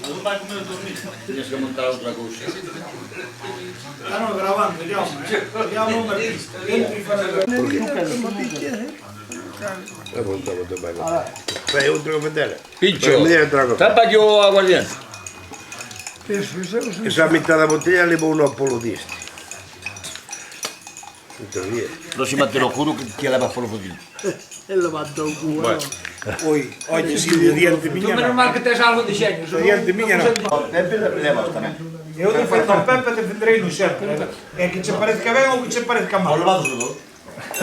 Non vai come dormire. Tienes que montar otra cosa. Stanno gravando, vediamo, vediamo un artista. Entri fa Fai un truco vedere. Pincho, tapa yo aguardiente. Esa mitad da botella le uno polodisti. Próxima te lo juro que la vas por los poquillos. Él lo mandó un culo. Oye, si de diente miña menos mal que tes algo de diseño. De diente miña non. Pepe levas tamén. Eu defendo a Pepe, defenderei no sempre. É que che parezca ben ou que che parezca mal. Volvados os dos.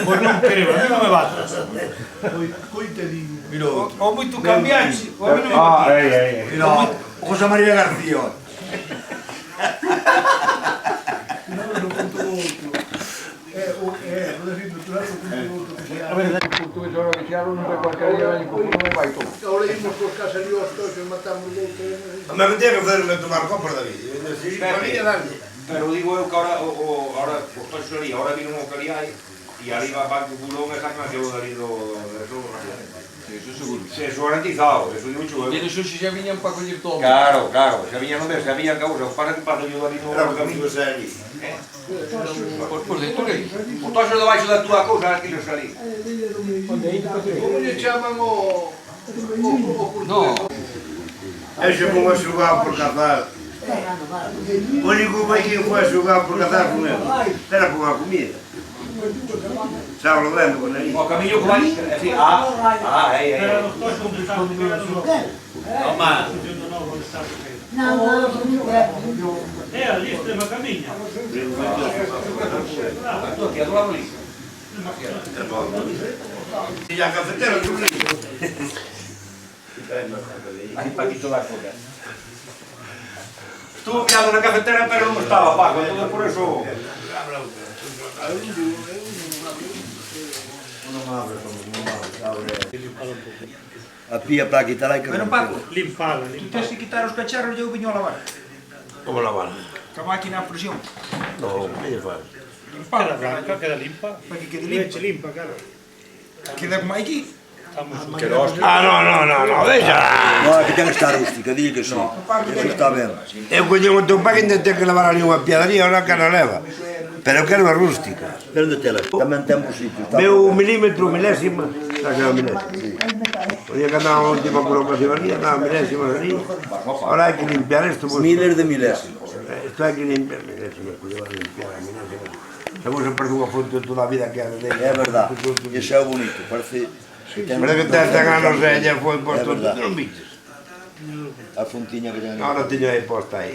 Pois non creo, a mí non me bate. Mira Ou moito cambiaxe, ou a mí non me bate. Mira, José María García. A mí me tiene que hacerme tomar copas, David. Pero digo eu que ahora posto ali, ahora vino o Caliai e ali va Banco Bulón e sacan que o dali do Eso seguro. Se es garantizado, eso digo yo. Y eso si ya viñan para coller todo. Claro, claro, se había non ves, se había causa, para que paso yo dali no camiño. Pues de tú leí. O toxo debaixo da túa cousa, aquí lo salí. Como lle chaman o... No. Ese como a xogar por cazar. O único que foi a xogar por cazar con ele. Era por a comida. Xa lo vendo con aí. O camiño que vai, así, aí. Toma. É ali, tem uma caminha. Estou aqui, a do lado ali. E a cafetera do Rio. Aí para aquí toda a coisa. Estuvo mirando na cafetera, pero non estaba Paco, entonces por eso... A pía para quitarla hay que... Pero Paco, Limpala, tú tens que quitar os cacharros e eu viño a lavar. Como la van? Ca máquina a presión. No, que faz? Queda blanca, queda limpa. Para que quede Leche limpo. limpa, claro. Queda como aquí. No, deixa. No, es que tiene que estar rústica, dile que sí. Eso está bien. Eu coño o teu pai que ten que levar ali unha piadaría, ahora que non leva. Pero eu quero a rústica. Pero onde telas? Tamén temos sitios. Meu milímetro, milésima. Xa que era milésima. O día que andaba a última colocación ali, andaba milésimas ali. Ahora hai que limpiar isto. Miles de milésimos. Isto hai que limpiar milésimas, cuidado de limpiar a milésimas. Estamos a perder unha foto de toda a vida que hai de ella. É verdad. E xa é bonito, parece... Parece que ten 100 anos e ella foi posto, non viches? A fontiña que ten... Ahora teño aí posta aí.